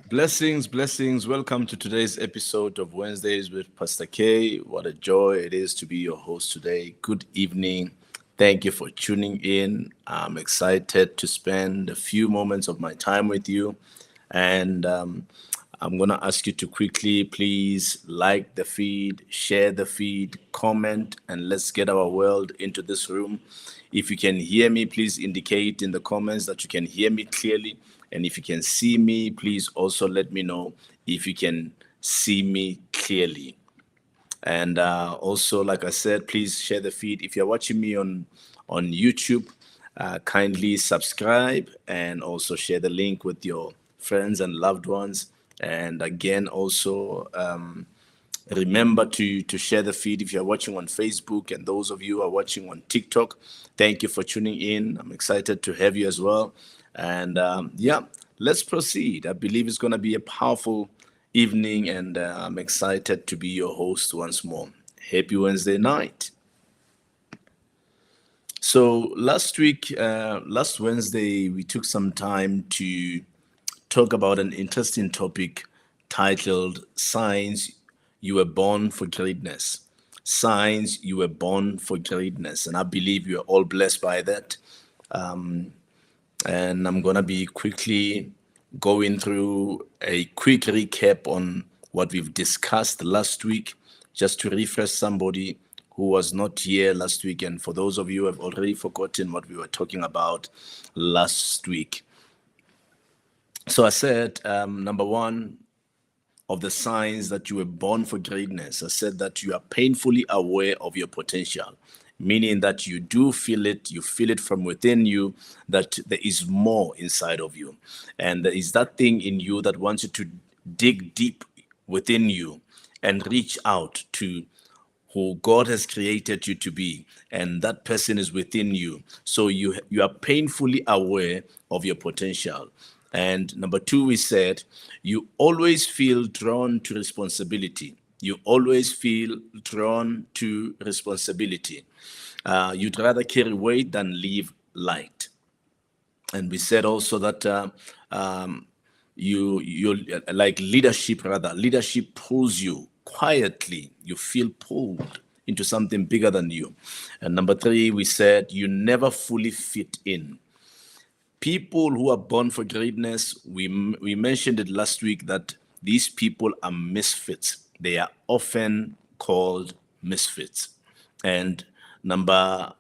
Blessings, blessings. Welcome to today's episode of Wednesdays with Pastor K. What a joy it is to be your host today. Good evening. Thank you for tuning in. I'm excited to spend a few moments of my time with you. And I'm going to ask you to quickly, please like the feed, share the feed, comment, and let's get our world into this room. If you can hear me, please indicate in the comments that you can hear me clearly. And if you can see me, please also let me know if you can see me clearly. And also, like I said, please share the feed. If you're watching me on YouTube, kindly subscribe and also share the link with your friends and loved ones. And again, also remember to share the feed if you're watching on Facebook, and those of you who are watching on TikTok. Thank you for tuning in. I'm excited to have you as well. And yeah, let's proceed. I believe it's going to be a powerful evening, and I'm excited to be your host once more. Happy Wednesday night. So last Wednesday, we took some time to talk about an interesting topic titled Signs You Were Born for Greatness. Signs You Were Born for Greatness. And I believe you are all blessed by that. And I'm going to be quickly going through a quick recap on what we've discussed last week, just to refresh somebody who was not here last week. And for those of you who have already forgotten what we were talking about last week. So I said, number one of the signs that you were born for greatness, I said that you are painfully aware of your potential, meaning that you do feel it, you feel it from within you, that there is more inside of you. And there is that thing in you that wants you to dig deep within you and reach out to who God has created you to be, and that person is within you. So you are painfully aware of your potential. And number two, we said you always feel drawn to responsibility. You always feel drawn to responsibility. You'd rather carry weight than live light. And we said also that you like leadership pulls you quietly. You feel pulled into something bigger than you. And number three, we said you never fully fit in. People who are born for greatness, we mentioned it last week that these people are misfits. They are often called misfits. And number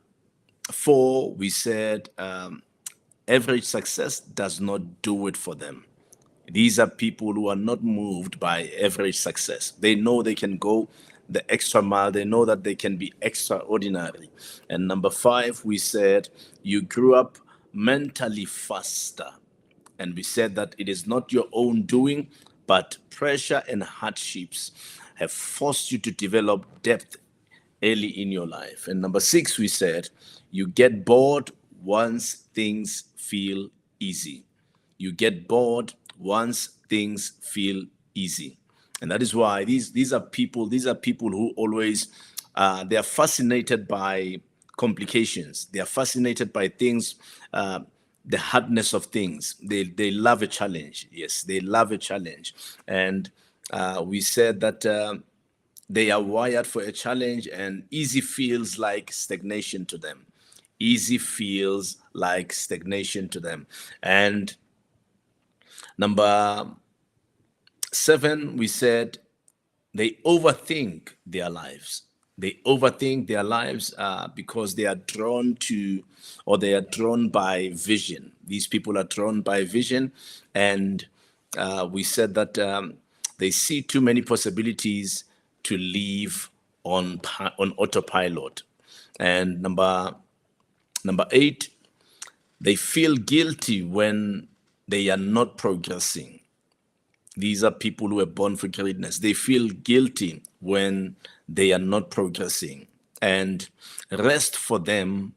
four, we said average success does not do it for them. These are people who are not moved by average success. They know they can go the extra mile. They know that they can be extraordinary. And number five, we said you grew up mentally faster. And we said that it is not your own doing, but pressure and hardships have forced you to develop depth early in your life. And number six, we said you get bored once things feel easy. You get bored once things feel easy. And that is why these are people who always they are fascinated by complications. They are fascinated by things, the hardness of things. They love a challenge. Yes, they love a challenge. And we said that they are wired for a challenge, and easy feels like stagnation to them. Easy feels like stagnation to them. And number seven, we said they overthink their lives. They overthink their lives because they are drawn to, or they are drawn by vision. These people are drawn by vision. And we said that they see too many possibilities to live on autopilot. And number eight, they feel guilty when they are not progressing. These are people who are born for greatness. They feel guilty when they are not progressing. And rest for them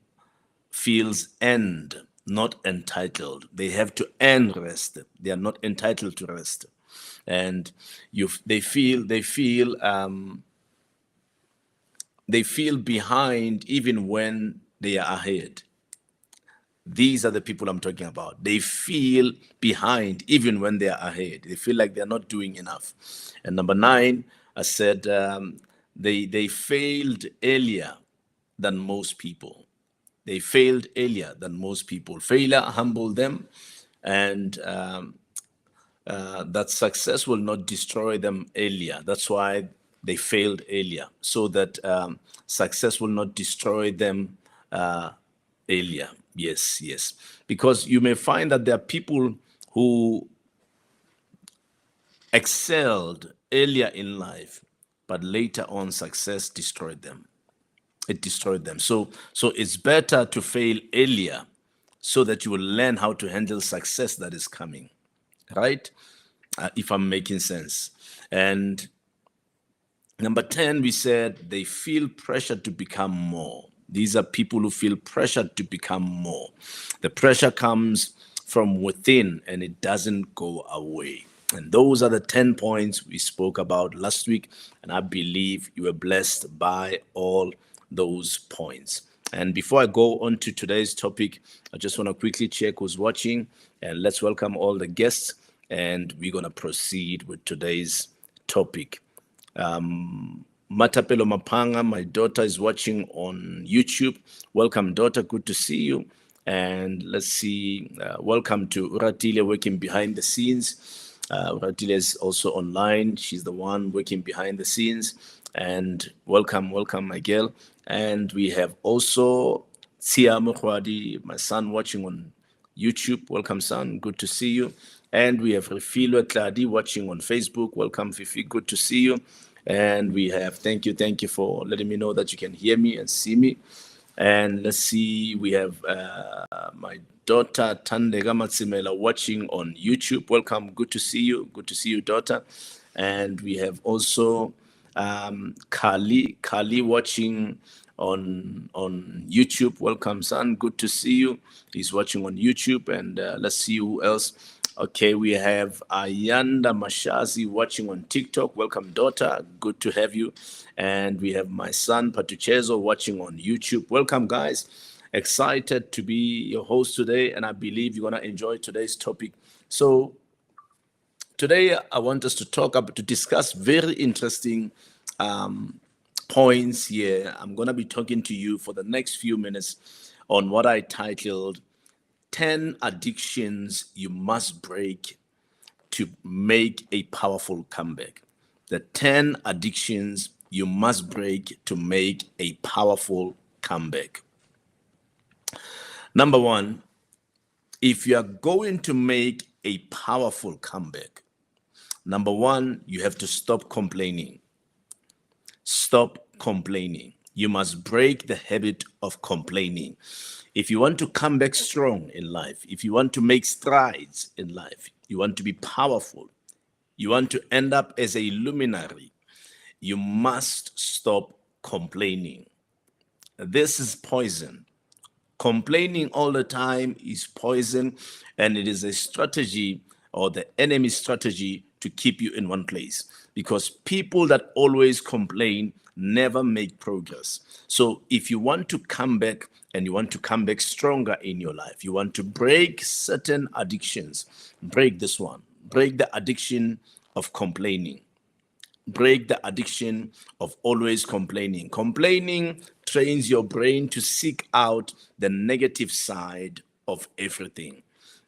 feels earned, not entitled. They have to earn rest. They are not entitled to rest. And they feel behind even when they are ahead. These are the people I'm talking about. They feel behind even when they are ahead. They feel like they're not doing enough. And number 9, I said they failed earlier than most people. They failed earlier than most people. Failure humbled them, and that success will not destroy them earlier. That's why they failed earlier, so that success will not destroy them earlier. Yes, yes. Because you may find that there are people who excelled earlier in life, but later on success destroyed them. It destroyed them. So it's better to fail earlier so that you will learn how to handle success that is coming, right? If I'm making sense. And number 10, we said they feel pressure to become more. These are people who feel pressure to become more. The pressure comes from within and it doesn't go away. And those are the 10 points we spoke about last week. And I believe you were blessed by all those points. And before I go on to today's topic, I just want to quickly check who's watching. And let's welcome all the guests. And we're going to proceed with today's topic. Matapelo Mapanga, my daughter, is watching on YouTube. Welcome, daughter. Good to see you. And let's see. Welcome to Uratile working behind the scenes. Uratile is also online. She's the one working behind the scenes. And welcome, my girl. And we have also Sia Mokwadi, my son, watching on YouTube. Welcome, son. Good to see you. And we have Refilo Tladi watching on Facebook. Welcome, Fifi. Good to see you. And we have, thank you for letting me know that you can hear me and see me. And let's see, we have my daughter Tandega Matsimela watching on YouTube. Welcome, good to see you, daughter. And we have also Kali watching on YouTube. Welcome, son, good to see you. He's watching on YouTube. And let's see who else. Okay, we have Ayanda Mashazi watching on TikTok. Welcome, daughter. Good to have you. And we have my son, Patuchezo, watching on YouTube. Welcome, guys. Excited to be your host today, and I believe you're going to enjoy today's topic. So today, I want us to discuss very interesting points here. I'm going to be talking to you for the next few minutes on what I titled 10 addictions you must break to make a powerful comeback. The 10 addictions you must break to make a powerful comeback. Number 1, if you are going to make a powerful comeback, number 1, you have to stop complaining. Stop complaining. You must break the habit of complaining. If you want to come back strong in life, if you want to make strides in life, you want to be powerful, you want to end up as a luminary, you must stop complaining. This is poison. Complaining all the time is poison, and it is a strategy or the enemy's strategy to keep you in one place, because people that always complain never make progress. So if you want to come back and you want to come back stronger in your life, you want to break certain addictions, break this one. Break the addiction of complaining. Break the addiction of always complaining. Complaining trains your brain to seek out the negative side of everything.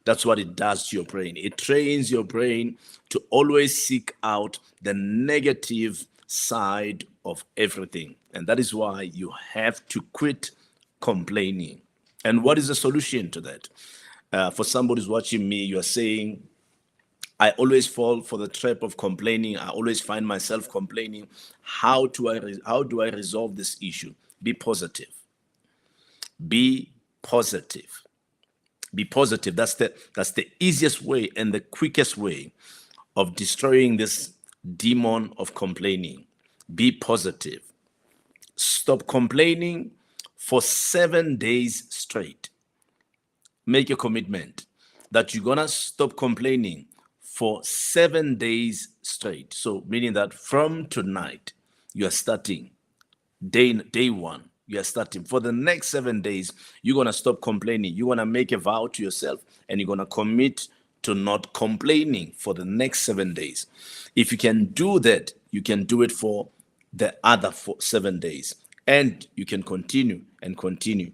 That's what it does to your brain. It trains your brain to always seek out the negative side of everything. And that is why you have to quit complaining. And what is the solution to that? For somebody who's watching me, you are saying, I always fall for the trap of complaining. I always find myself complaining. How do I resolve this issue? Be positive. Be positive. Be positive. That's the easiest way and the quickest way of destroying this demon of complaining. Be positive. Stop complaining for 7 days straight. Make a commitment that you're gonna stop complaining for 7 days straight. So meaning that from tonight, you are starting day 1. You are starting. For the next 7 days, you're going to stop complaining. You're going to make a vow to yourself and you're going to commit to not complaining for the next 7 days. If you can do that, you can do it for the other 7 days. And you can continue and continue.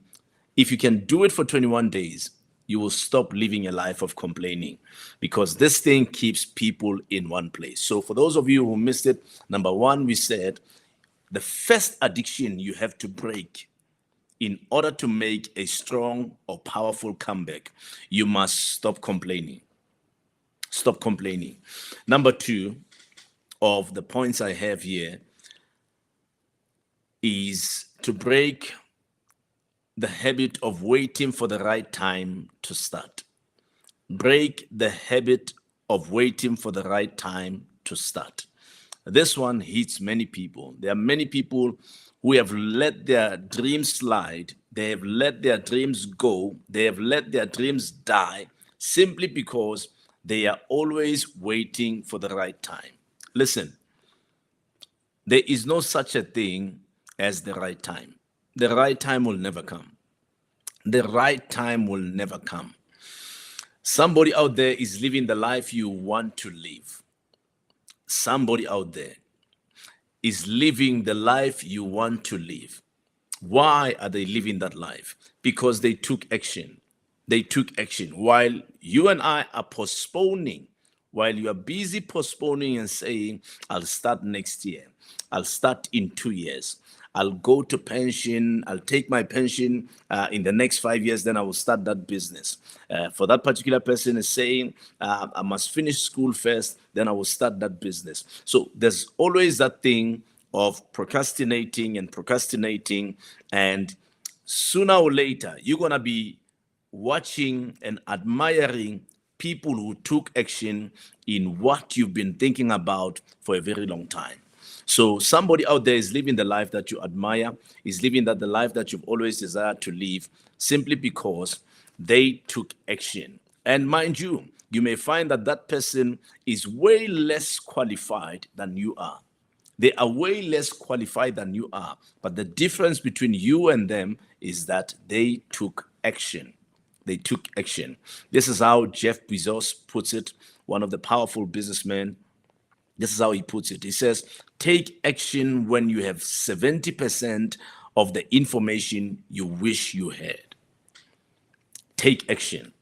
If you can do it for 21 days, you will stop living a life of complaining, because this thing keeps people in one place. So for those of you who missed it, number one, we said the first addiction you have to break in order to make a strong or powerful comeback, you must stop complaining. Stop complaining. Number two of the points I have here is to break the habit of waiting for the right time to start. Break the habit of waiting for the right time to start. This one hits many people. There are many people who have let their dreams slide. They have let their dreams go. They have let their dreams die simply because they are always waiting for the right time. Listen, there is no such a thing as the right time. The right time will never come. The right time will never come. Somebody out there is living the life you want to live. Somebody out there is living the life you want to live. Why are they living that life? Because they took action. They took action. While you and I are postponing, while you are busy postponing and saying, I'll start next year, I'll start in 2 years, I'll go to pension, I'll take my pension in the next 5 years, then I will start that business. For that particular person is saying, I must finish school first, then I will start that business. So there's always that thing of procrastinating, and sooner or later, you're going to be watching and admiring people who took action in what you've been thinking about for a very long time. So somebody out there is living the life that you admire, is living the life that you've always desired to live, simply because they took action. And mind you, you may find that that person is way less qualified than you are. They are way less qualified than you are. But the difference between you and them is that they took action. They took action. This is how Jeff Bezos puts it, one of the powerful businessmen. This is how he puts it. He says, take action when you have 70% of the information you wish you had. Take action.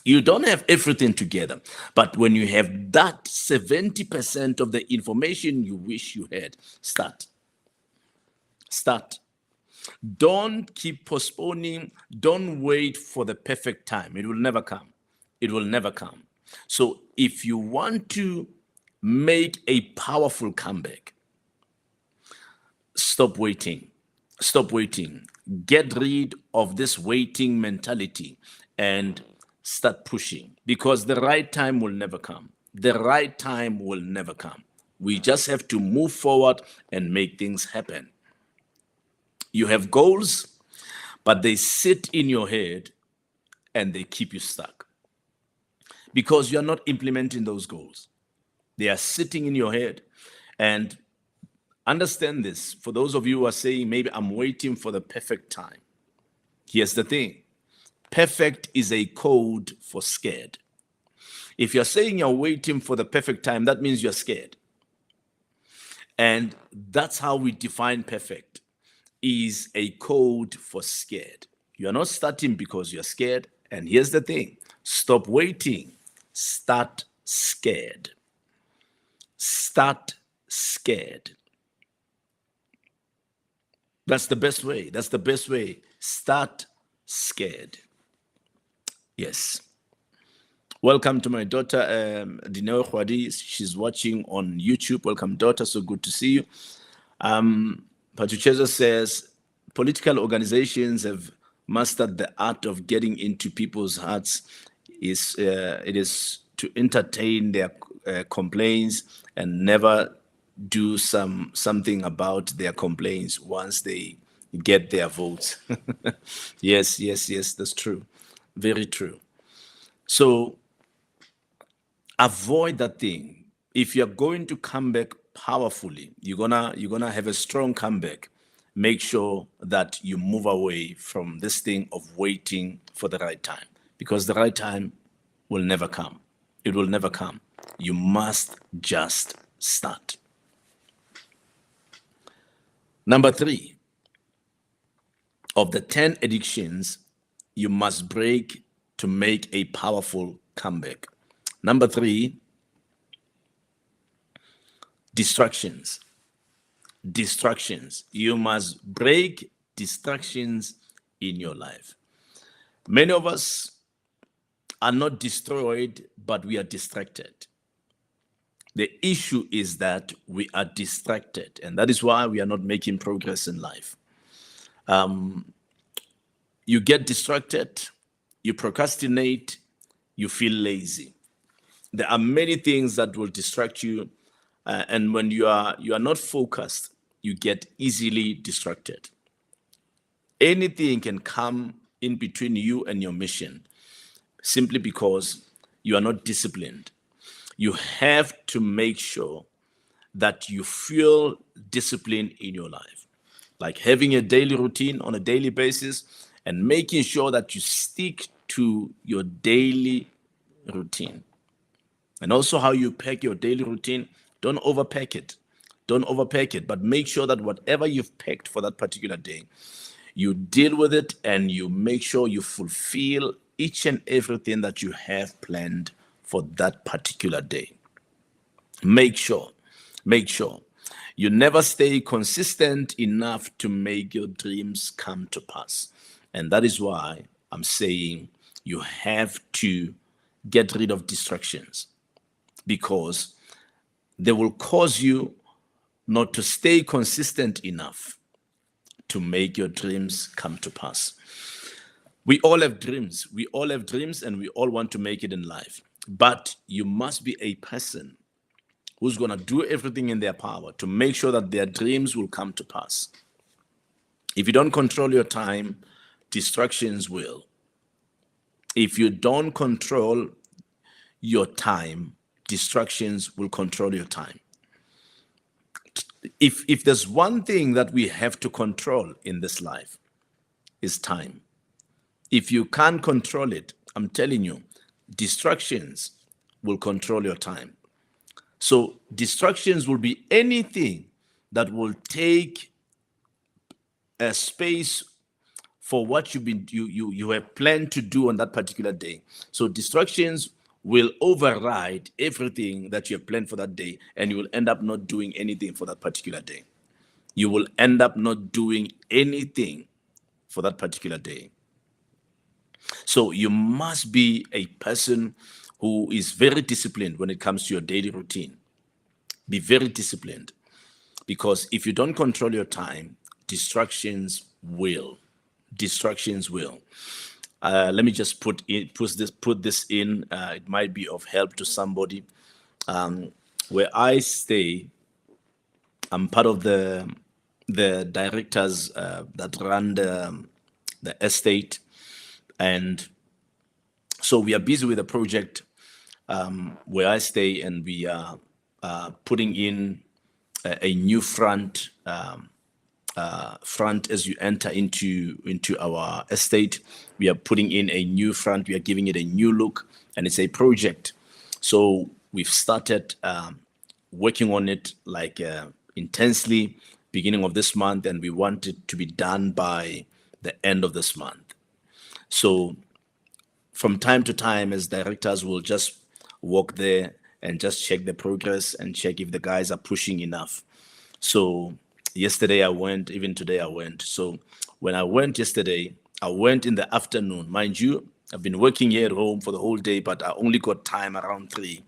You don't have everything together, but when you have that 70% of the information you wish you had, start. Start. Don't keep postponing. Don't wait for the perfect time. It will never come. It will never come. So if you want to make a powerful comeback, stop waiting. Stop waiting. Get rid of this waiting mentality and start pushing, because the right time will never come. The right time will never come. We just have to move forward and make things happen. You have goals, but they sit in your head and they keep you stuck because you're not implementing those goals. They are sitting in your head. And understand this, for those of you who are saying, maybe I'm waiting for the perfect time. Here's the thing. Perfect is a code for scared. If you're saying you're waiting for the perfect time, that means you're scared. And that's how we define perfect, is a code for scared. You're not starting because you're scared. And here's the thing. Stop waiting. Start scared. Start scared. That's the best way. That's the best way. Start scared. Yes. Welcome to my daughter, Dineo Khwadi. She's watching on YouTube. Welcome, daughter. So good to see you. Pachucheza says, political organizations have mastered the art of getting into people's hearts. It is to entertain their complaints and never do something about their complaints once they get their votes. Yes, that's true. Very true. So avoid that thing. If you're going to come back powerfully, you're gonna have a strong comeback. make sure that you move away from this thing of waiting for the right time, because the right time will never come. It will never come. You must just start. Number 3, of the 10 addictions you must break to make a powerful comeback. Number 3, distractions. Distractions. You must break distractions in your life. Many of us are not destroyed, but we are distracted. The issue is that we are distracted, and that is why we are not making progress in life. You get distracted, you procrastinate, you feel lazy. There are many things that will distract you, and when you are not focused, you get easily distracted. Anything can come in between you and your mission simply because you are not disciplined. You have to make sure that you feel discipline in your life, like having a daily routine on a daily basis and making sure that you stick to your daily routine. And also how you pack your daily routine. Don't overpack it. Don't overpack it, but make sure that whatever you've packed for that particular day, you deal with it and you make sure you fulfill each and everything that you have planned for that particular day. Make sure you never stay consistent enough to make your dreams come to pass. And that is why I'm saying you have to get rid of distractions, because they will cause you not to stay consistent enough to make your dreams come to pass. We all have dreams. We all have dreams and we all want to make it in life. But you must be a person who's going to do everything in their power to make sure that their dreams will come to pass. If you don't control your time, distractions will. If you don't control your time, distractions will control your time. If there's one thing that we have to control in this life, is time. If you can't control it, I'm telling you, distractions will control your time. So distractions will be anything that will take a space for what you have planned to do on that particular day. So distractions will override everything that you have planned for that day, and you will end up not doing anything for that particular day. You will end up not doing anything for that particular day. So you must be a person who is very disciplined when it comes to your daily routine. Be very disciplined, because if you don't control your time, distractions will. Distractions will. Let me just put this in. It might be of help to somebody. Where I stay, I'm part of the directors that run the estate, and so we are busy with a project where I stay, and we are putting in a new front as you enter into our estate. We are putting in a new front. We are giving it a new look, and it's a project. So we've started working on it like intensely beginning of this month, and we want it to be done by the end of this month. So from time to time, as directors, will just walk there and just check the progress and check if the guys are pushing enough. So yesterday I went, even today I went. So when I went yesterday, I went in the afternoon. Mind you, I've been working here at home for the whole day, but I only got time around 3.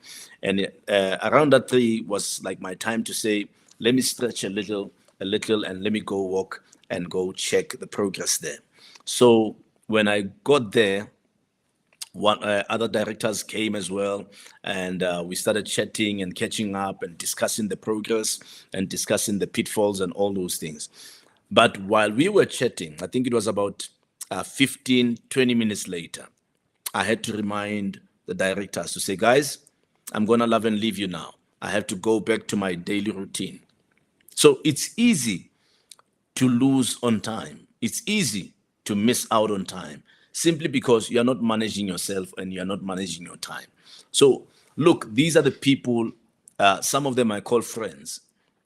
And around that 3 was like my time to say, let me stretch a little, and let me go walk and go check the progress there. So when I got there, other directors came as well, and we started chatting and catching up and discussing the progress and discussing the pitfalls and all those things. But while we were chatting, I think it was about 15, 20 minutes later, I had to remind the directors to say, guys, I'm going to love and leave you now. I have to go back to my daily routine. So it's easy to lose on time. It's easy to miss out on time simply because you're not managing yourself and you're not managing your time. So, look, these are the people, some of them I call friends,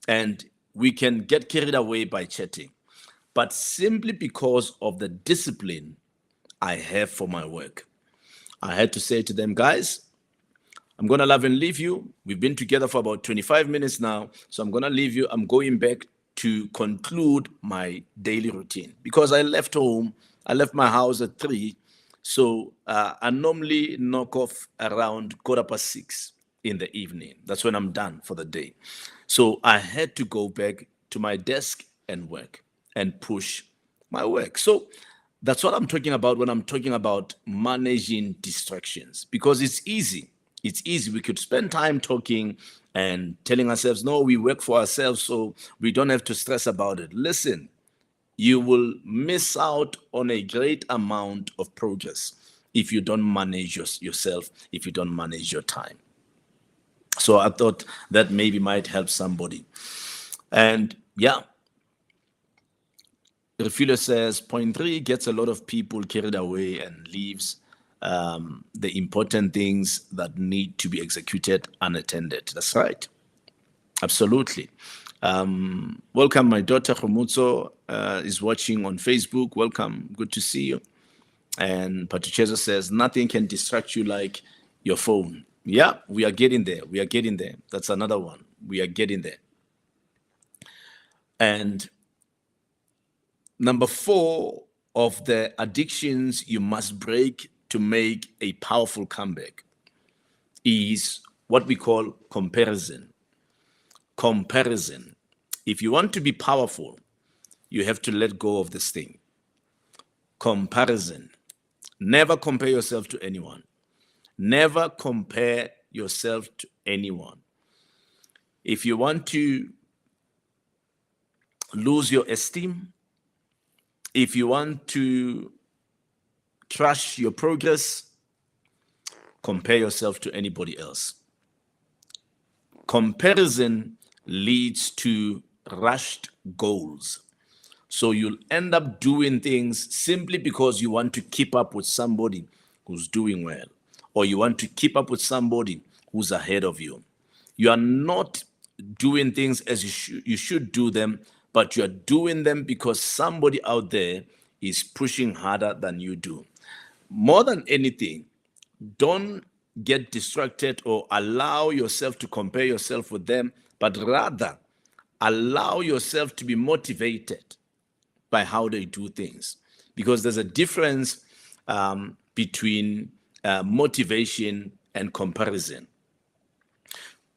and we can get carried away by chatting. But simply because of the discipline I have for my work, I had to say to them, guys, I'm going to love and leave you. We've been together for about 25 minutes now. So I'm going to leave you. I'm going back to conclude my daily routine because I left home. I left my house at 3. So I normally knock off around 6:15 in the evening. That's when I'm done for the day. So I had to go back to my desk and work and push my work. So that's what I'm talking about when I'm talking about managing distractions, because it's easy. It's easy. We could spend time talking and telling ourselves, no, we work for ourselves, so we don't have to stress about it. Listen, you will miss out on a great amount of progress if you don't manage yourself, if you don't manage your time. So I thought that maybe might help somebody. And yeah, Refuller says, point 3 gets a lot of people carried away and leaves the important things that need to be executed unattended. That's right. Absolutely. Welcome, my daughter Khomutso is watching on Facebook. Welcome. Good to see you. And Patricheza says, nothing can distract you like your phone. Yeah, we are getting there. We are getting there. That's another one. We are getting there. And number 4 of the addictions you must break to make a powerful comeback is what we call comparison. Comparison. If you want to be powerful, you have to let go of this thing. Comparison. Never compare yourself to anyone. Never compare yourself to anyone. If you want to lose your esteem, if you want to trash your progress, compare yourself to anybody else. Comparison leads to rushed goals. So you'll end up doing things simply because you want to keep up with somebody who's doing well, or you want to keep up with somebody who's ahead of you. You are not doing things as you should do them, but you are doing them because somebody out there is pushing harder than you do. More than anything, don't get distracted or allow yourself to compare yourself with them, but rather allow yourself to be motivated by how they do things, because there's a difference between motivation and comparison.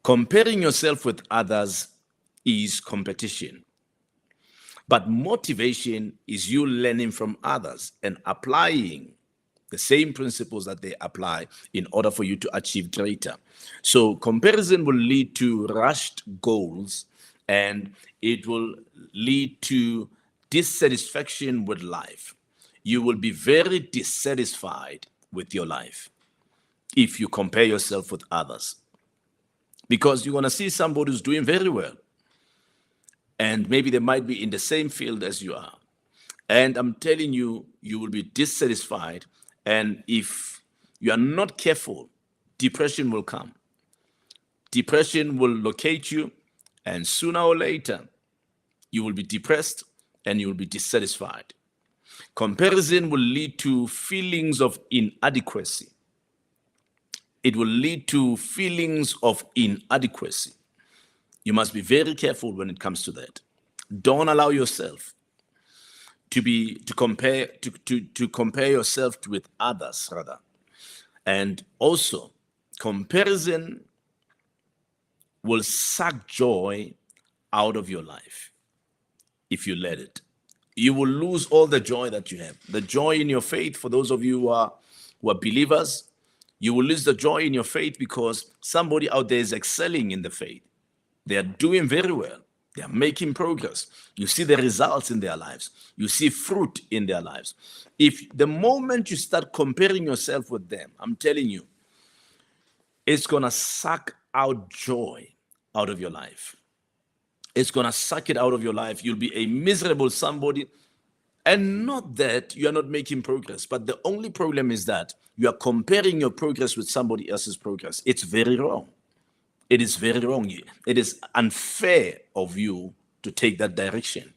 Comparing yourself with others is competition, but motivation is you learning from others and applying the same principles that they apply in order for you to achieve greater. So comparison will lead to rushed goals, and it will lead to dissatisfaction with life. You will be very dissatisfied with your life if you compare yourself with others, because you're going to see somebody who's doing very well, and maybe they might be in the same field as you are. And I'm telling you, you will be dissatisfied. And if you are not careful, depression will come. Depression will locate you, and sooner or later, you will be depressed and you will be dissatisfied. Comparison will lead to feelings of inadequacy. It will lead to feelings of inadequacy. You must be very careful when it comes to that. Don't allow yourself to compare yourself with others, rather. And also, comparison will suck joy out of your life if you let it. You will lose all the joy that you have. The joy in your faith, for those of you who are believers, you will lose the joy in your faith because somebody out there is excelling in the faith. They are doing very well. They are making progress. You see the results in their lives. You see fruit in their lives. If the moment you start comparing yourself with them, I'm telling you, it's going to suck out joy out of your life. It's going to suck it out of your life. You'll be a miserable somebody. And not that you are not making progress, but the only problem is that you are comparing your progress with somebody else's progress. It's very wrong. It is very wrong. It is unfair of you to take that direction.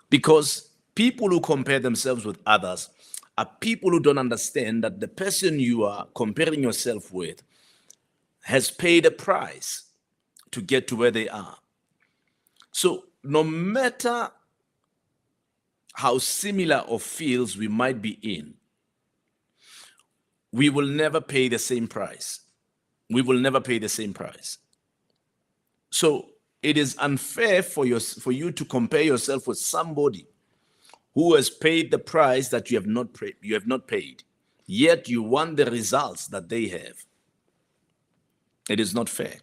Because people who compare themselves with others are people who don't understand that the person you are comparing yourself with has paid a price to get to where they are. So no matter how similar or fields we might be in, we will never pay the same price. We will never pay the same price. So it is unfair for you to compare yourself with somebody who has paid the price that you have not paid, yet you want the results that they have. It is not fair.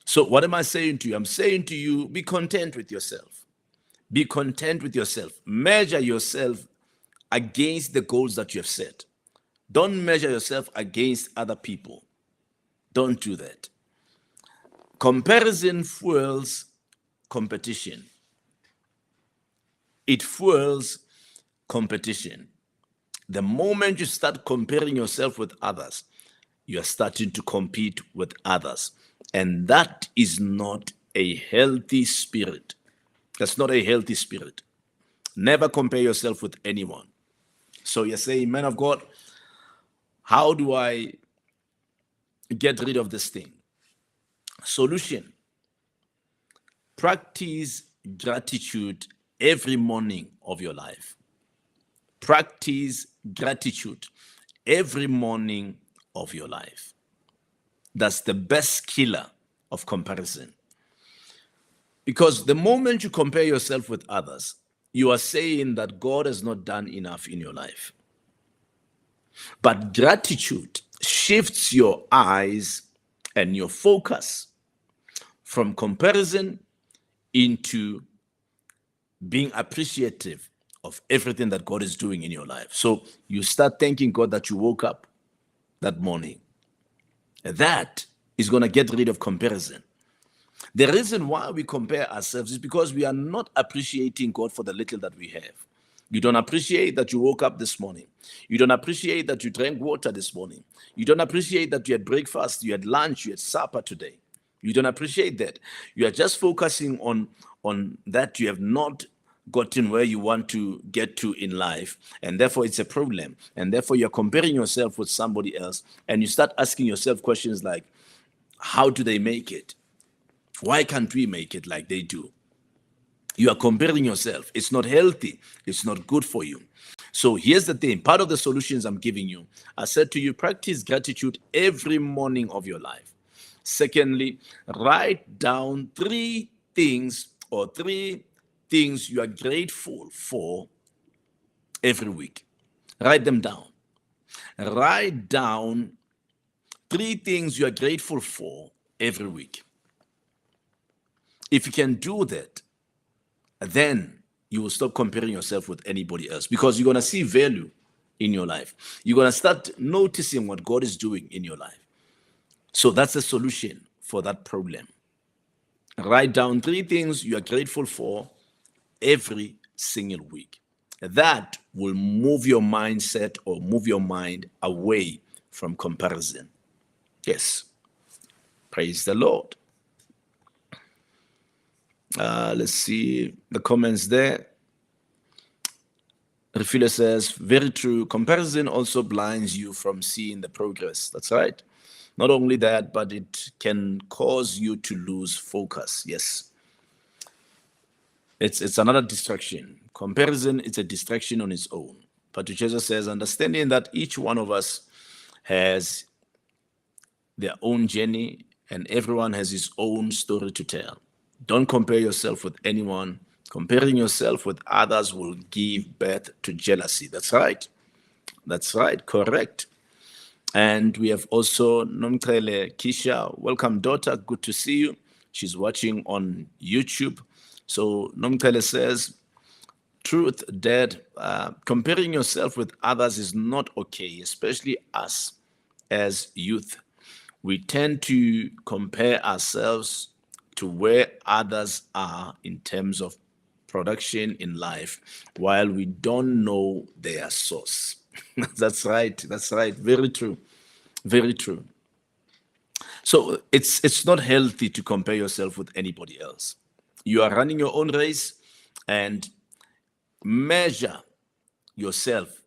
So what am I saying to you? I'm saying to you, be content with yourself. Be content with yourself. Measure yourself against the goals that you have set. Don't measure yourself against other people. Don't do that. Comparison fuels competition. It fuels competition. The moment you start comparing yourself with others, you are starting to compete with others. And that is not a healthy spirit. That's not a healthy spirit. Never compare yourself with anyone. So you're saying, man of God, how do I get rid of this thing? Solution: practice gratitude every morning of your life. Practice gratitude every morning of your life. That's the best killer of comparison. Because the moment you compare yourself with others, you are saying that God has not done enough in your life. But gratitude shifts your eyes and your focus from comparison into being appreciative of everything that God is doing in your life. So you start thanking God that you woke up that morning. That is going to get rid of comparison. The reason why we compare ourselves is because we are not appreciating God for the little that we have. You don't appreciate that you woke up this morning. You don't appreciate that you drank water this morning. You don't appreciate that you had breakfast, you had lunch, you had supper today. You don't appreciate that. You are just focusing on that you have not gotten where you want to get to in life, and therefore it's a problem. And therefore you're comparing yourself with somebody else, and you start asking yourself questions like, how do they make it? Why can't we make it like they do? You are comparing yourself. It's not healthy. It's not good for you. So here's the thing. Part of the solutions I'm giving you, I said to you, practice gratitude every morning of your life. Secondly, write down three things you are grateful for every week. Write them down. Write down 3 things you are grateful for every week. If you can do that, then you will stop comparing yourself with anybody else, because you're going to see value in your life. You're going to start noticing what God is doing in your life. So that's the solution for that problem. Write down 3 things you are grateful for every single week. That will move your mindset or move your mind away from comparison. Yes. Praise the Lord. Let's see the comments there. Refuller says, very true. Comparison also blinds you from seeing the progress. That's right. Not only that, but it can cause you to lose focus. Yes. It's another distraction. Comparison is a distraction on its own. But Jesus says, understanding that each one of us has their own journey and everyone has his own story to tell. Don't compare yourself with anyone. Comparing yourself with others will give birth to jealousy. That's right. That's right. Correct. And we have also Nomkrele Kisha. Welcome, daughter. Good to see you. She's watching on YouTube. So Nomkrele says, truth, Dad, comparing yourself with others is not okay, especially us as youth. We tend to compare ourselves to where others are in terms of production in life while we don't know their source. That's right. That's right. Very true. Very true. So it's not healthy to compare yourself with anybody else. You are running your own race, and measure yourself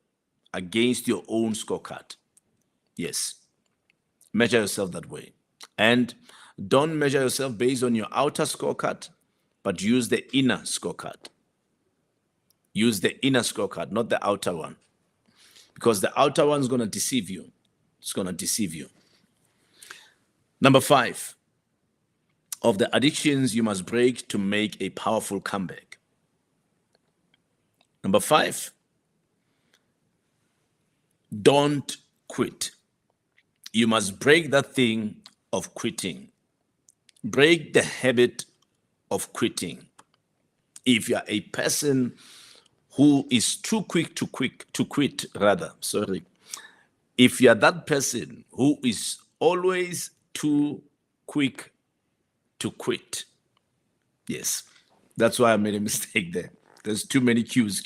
against your own scorecard. Yes, measure yourself that way. And don't measure yourself based on your outer scorecard, but use the inner scorecard. Use the inner scorecard, not the outer one. Because the outer one is going to deceive you. It's going to deceive you. Number 5 of the addictions you must break to make a powerful comeback. Number 5, don't quit. You must break that thing of quitting. Break the habit of quitting. If you are a person who is too quick to quit, if you are that person who is always too quick to quit, yes, that's why I made a mistake there. There's too many cues.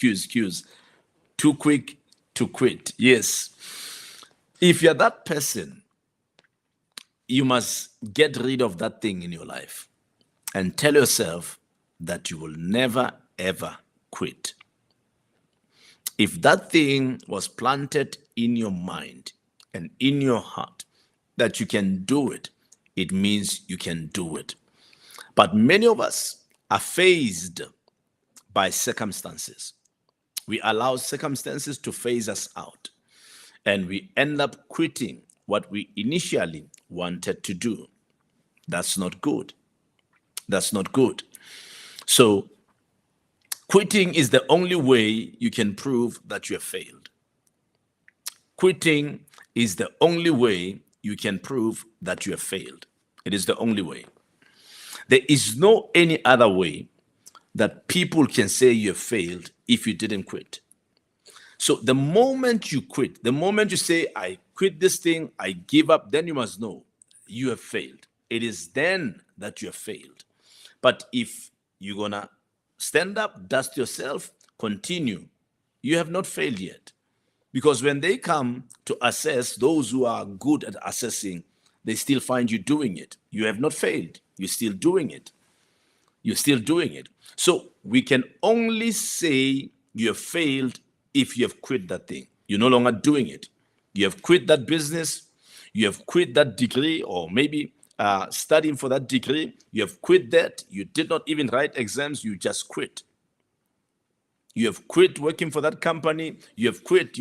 Too quick to quit. Yes. If you're that person, you must get rid of that thing in your life and tell yourself that you will never, ever quit. If that thing was planted in your mind and in your heart that you can do it, it means you can do it. But many of us are faced by circumstances. We allow circumstances to phase us out, and we end up quitting what we initially wanted to do. That's not good. That's not good. So quitting is the only way you can prove that you have failed. Quitting is the only way you can prove that you have failed. It is the only way. There is no any other way that people can say you have failed if you didn't quit. So the moment you quit, the moment you say, I quit this thing, I give up, then you must know you have failed. It is then that you have failed. But if you're going to stand up, dust yourself, continue, you have not failed yet. Because when they come to assess, those who are good at assessing, they still find you doing it. You have not failed. You're still doing it. You're still doing it. So we can only say you have failed if you have quit that thing. You're no longer doing it. You have quit that business. You have quit that degree, or maybe studying for that degree. You have quit that. You did not even write exams. You just quit. You have quit working for that company. You have quit.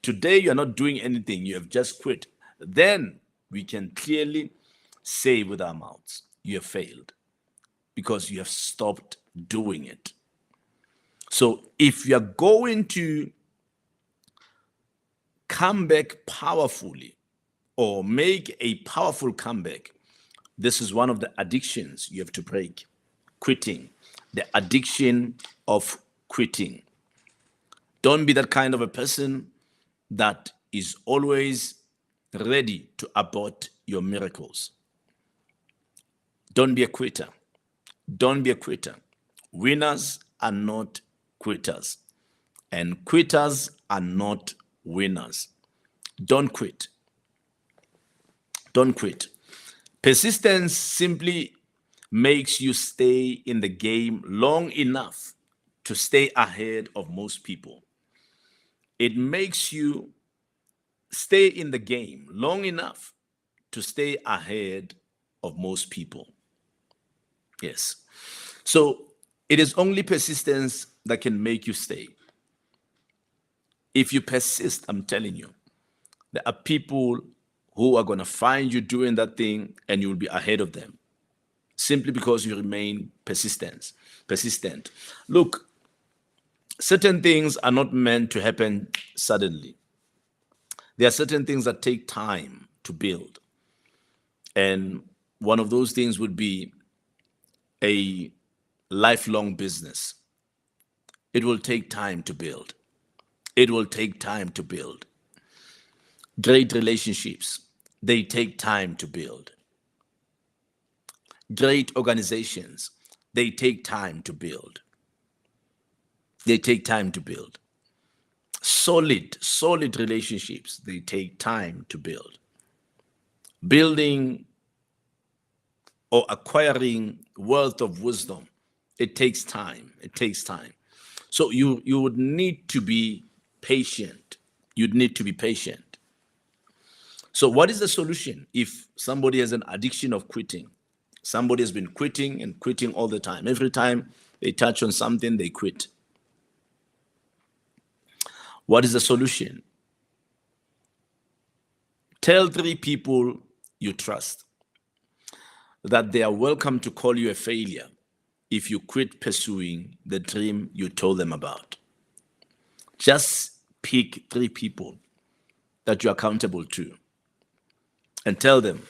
Today you're not doing anything. You have just quit. Then we can clearly say with our mouths, you have failed, because you have stopped doing it. So if you're going to come back powerfully or make a powerful comeback, this is one of the addictions you have to break. Quitting. The addiction of quitting. Don't be that kind of a person that is always ready to abort your miracles. Don't be a quitter. Don't be a quitter. Winners are not quitters, and quitters are not winners. Don't quit. Don't quit. Persistence simply makes you stay in the game long enough to stay ahead of most people. It makes you stay in the game long enough to stay ahead of most people. Yes. So it is only persistence that can make you stay. If you persist, I'm telling you, there are people who are going to find you doing that thing and you'll be ahead of them simply because you remain persistent. Look, certain things are not meant to happen suddenly. There are certain things that take time to build. And one of those things would be a lifelong business. It will take time to build. It will take time to build. Great relationships, they take time to build. great organizations, they take time to build. They take time to build. Solid relationships, they take time to build. Building or acquiring wealth of wisdom, it takes time. It takes time. So you would need to be patient. You'd need to be patient. So what is the solution if somebody has an addiction of quitting? Somebody has been quitting and quitting all the time. Every time they touch on something, they quit. What is the solution? Tell 3 people you trust that they are welcome to call you a failure if you quit pursuing the dream you told them about. Just pick 3 people that you're accountable to and tell them,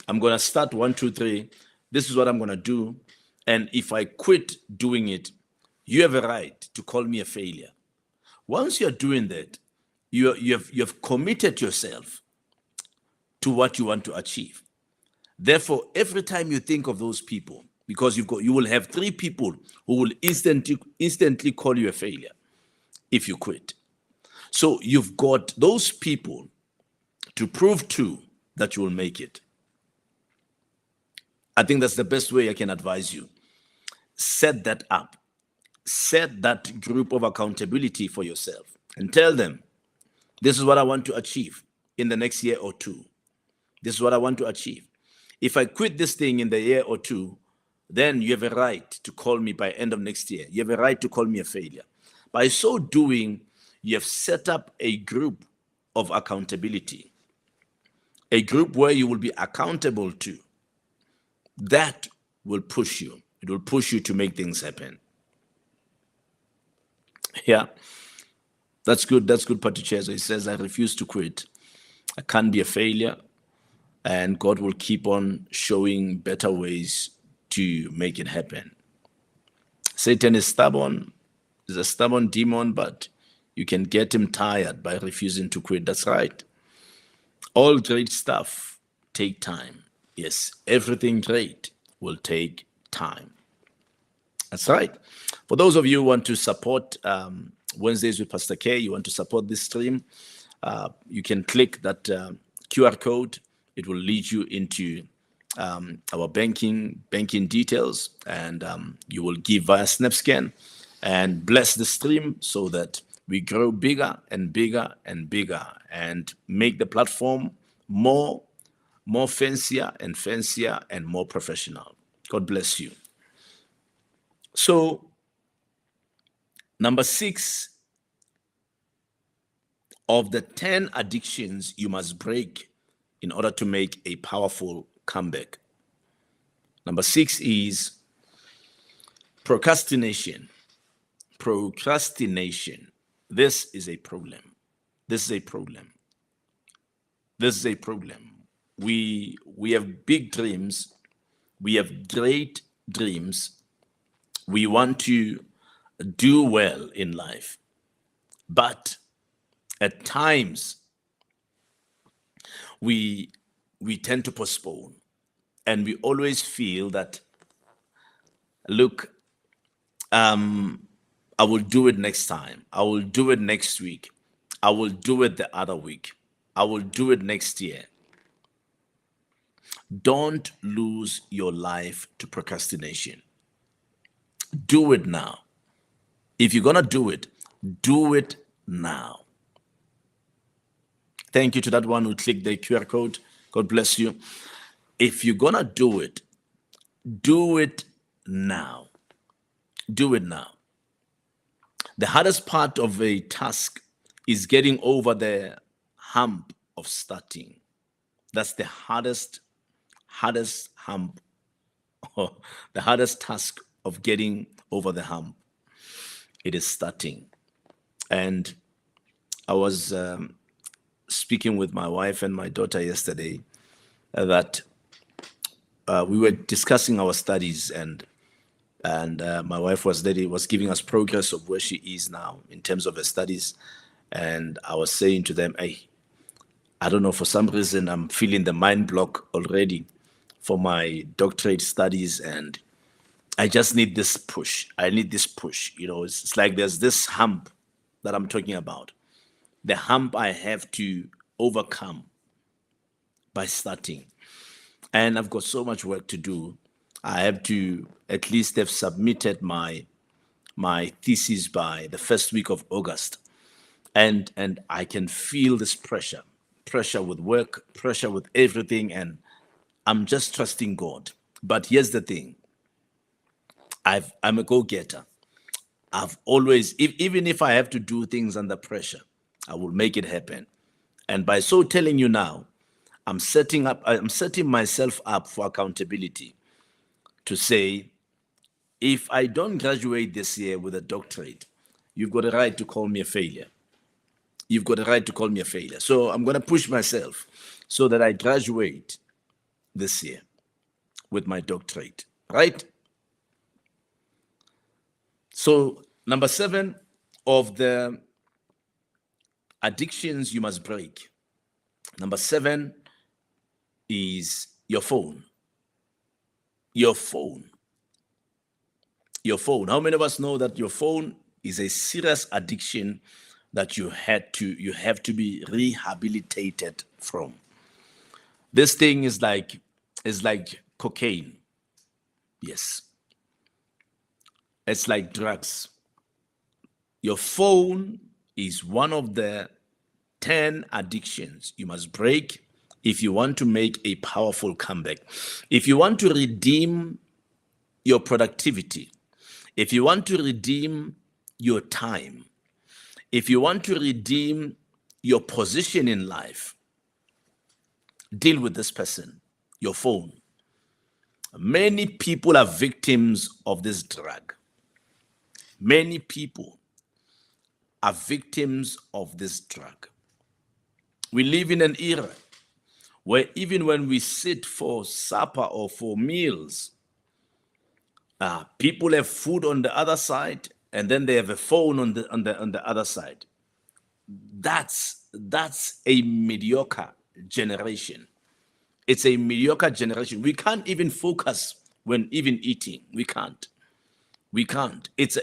I'm going to start 1, 2, 3. This is what I'm going to do. And if I quit doing it, you have a right to call me a failure. Once you're doing that, you have committed yourself to what you want to achieve. Therefore, every time you think of those people, because you will have 3 people who will instantly call you a failure if you quit. So you've got those people to prove to that you will make it. I think that's the best way I can advise you. Set that up. Set that group of accountability for yourself and tell them, this is what I want to achieve in the next year or 2. This is what I want to achieve. If I quit this thing in the year or 2, then you have a right to call me by end of next year. You have a right to call me a failure. By so doing, you have set up a group of accountability, a group where you will be accountable to. That will push you. It will push you to make things happen. Yeah, that's good. That's good, Patichezo. He says, I refuse to quit. I can't be a failure. And God will keep on showing better ways to make it happen. Satan is stubborn. He's a stubborn demon, but you can get him tired by refusing to quit. That's right. All great stuff take time. Yes, everything great will take time. That's right. For those of you who want to support Wednesdays with Pastor K, you want to support this stream, you can click that QR code. It will lead you into our banking details, and you will give via SnapScan and bless the stream so that we grow bigger and bigger and bigger and make the platform more fancier and more professional. God bless you. So, number 6 of the 10 addictions you must break in order to make a powerful comeback. Number 6 is procrastination. Procrastination. This is a problem. This is a problem. This is a problem. We have big dreams. We have great dreams. We want to do well in life. But at times, we tend to postpone, and we always feel that, look, I will do it next time. I will do it next week. I will do it the other week. I will do it next year. Don't lose your life to procrastination. Do it now. If you're going to do it now. Thank you to that one who clicked the QR code. God bless you. If you're going to do it now. Do it now. The hardest part of a task is getting over the hump of starting. That's the hardest hump, or the hardest task of getting over the hump. It is starting. And I was speaking with my wife and my daughter yesterday that we were discussing our studies, and my wife was giving us progress of where she is now in terms of her studies. And I was saying to them, hey, I don't know, for some reason I'm feeling the mind block already for my doctorate studies, and I just need this push. I need this push. It's like there's this hump that I'm talking about. The hump I have to overcome by starting. And I've got so much work to do. I have to at least have submitted my thesis by the first week of August. And I can feel this pressure with work, pressure with everything, and I'm just trusting God. But here's the thing. I'm a go-getter. I've always, even if I have to do things under pressure, I will make it happen. And by so telling you now, I'm setting myself up for accountability to say, if I don't graduate this year with a doctorate, you've got a right to call me a failure. You've got a right to call me a failure. So I'm going to push myself so that I graduate this year with my doctorate, right? So number 7 of the addictions you must break. Number 7 is your phone. Your phone. Your phone. How many of us know that your phone is a serious addiction that you have to be rehabilitated from? This thing is like cocaine. Yes. It's like drugs. Your phone is one of the 10 addictions you must break if you want to make a powerful comeback. If you want to redeem your productivity, if you want to redeem your time, if you want to redeem your position in life, deal with this person, your phone. Many people are victims of this drug. Many people are victims of this drug. We live in an era where even when we sit for supper or for meals, people have food on the other side, and then they have a phone on the other side. That's a mediocre generation. It's a mediocre generation. We can't even focus when even eating. We can't. It's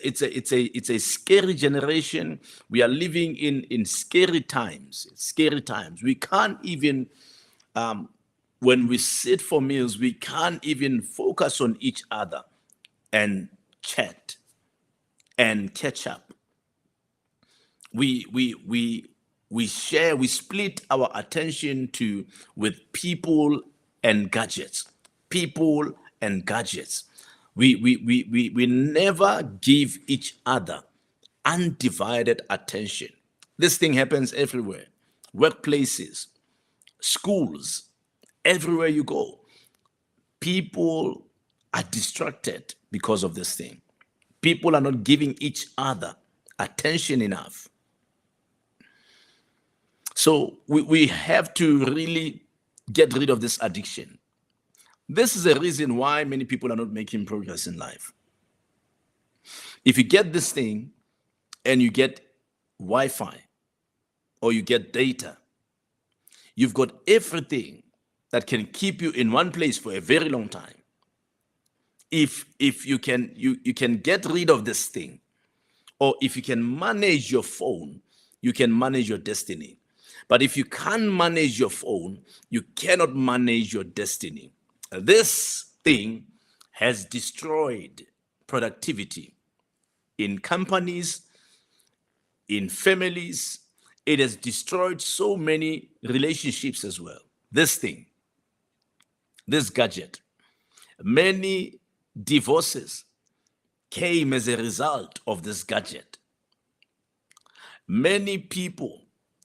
a scary generation. We are living in scary times. Scary times. We can't even when we sit for meals, we can't even focus on each other and chat and catch up. We split our attention with people and gadgets. People and gadgets. We never give each other undivided attention. This thing happens everywhere. Workplaces, schools, everywhere you go. People are distracted because of this thing. People are not giving each other attention enough. So we have to really get rid of this addiction. This is a reason why many people are not making progress in life. If you get this thing and you get Wi-Fi or you get data, you've got everything that can keep you in one place for a very long time. If you can get rid of this thing, or if you can manage your phone, you can manage your destiny. But if you can't manage your phone, you cannot manage your destiny. This thing has destroyed productivity in companies, in families. It has destroyed so many relationships as well. This thing, this gadget, many divorces came as a result of this gadget. Many people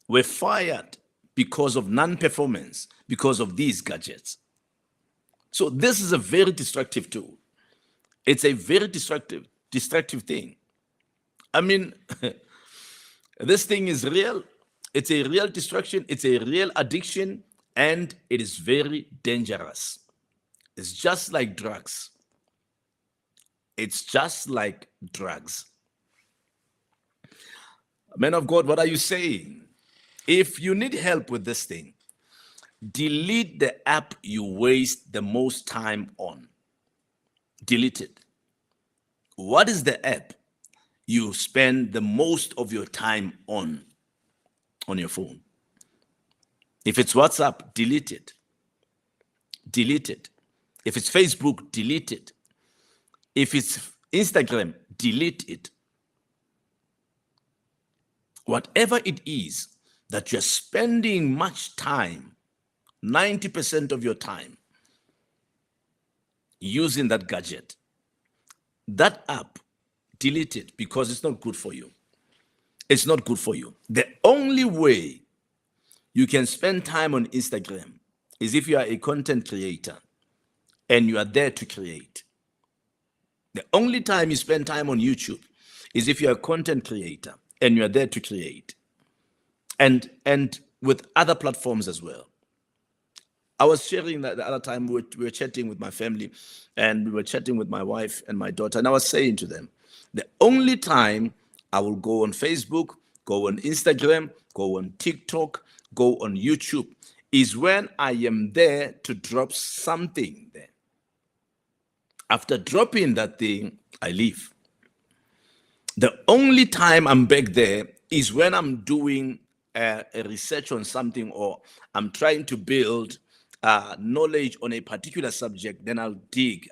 were fired because of non-performance, because of these gadgets. So this is a very destructive tool. It's a very destructive thing. I mean, this thing is real. It's a real destruction. It's a real addiction, and it is very dangerous. It's just like drugs. It's just like drugs. Man of God, what are you saying? If you need help with this thing, Delete the app you waste the most time on. Delete it. What is the app you spend the most of your time on your phone? If it's WhatsApp, delete it. Delete it. If it's Facebook, delete it. If it's Instagram, delete it. Whatever it is that you're spending much time, 90% of your time, using that gadget, that app, delete it, because it's not good for you. It's not good for you. The only way you can spend time on Instagram is if you are a content creator and you are there to create. The only time you spend time on YouTube is if you're a content creator and you're there to create. And with other platforms as well. I was sharing that the other time we were chatting with my family, and we were chatting with my wife and my daughter, and I was saying to them, the only time I will go on Facebook, go on Instagram, go on TikTok, go on YouTube is when I am there to drop something there. After dropping that thing, I leave. The only time I'm back there is when I'm doing a research on something, or I'm trying to build knowledge on a particular subject. Then I'll dig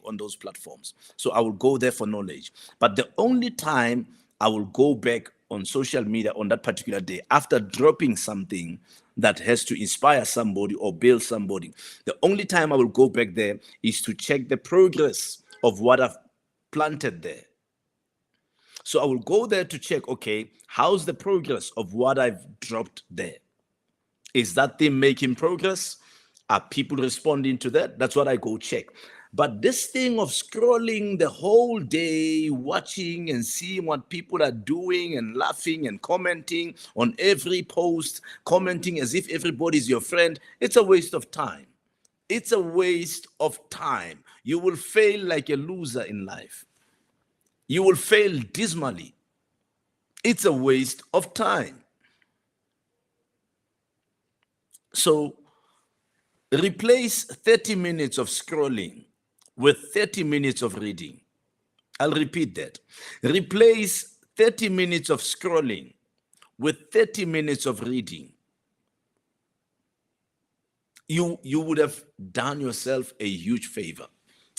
on those platforms. So I will go there for knowledge. But the only time I will go back on social media on that particular day, after dropping something that has to inspire somebody or build somebody, the only time I will go back there is to check the progress of what I've planted there. So I will go there to check, okay, how's the progress of what I've dropped there? Is that thing making progress? Are people responding to that? That's what I go check. But this thing of scrolling the whole day, watching and seeing what people are doing and laughing and commenting on every post, commenting as if everybody's your friend, it's a waste of time. It's a waste of time. You will fail like a loser in life. You will fail dismally. It's a waste of time. So replace 30 minutes of scrolling with 30 minutes of reading. I'll repeat that. Replace 30 minutes of scrolling with 30 minutes of reading. You would have done yourself a huge favor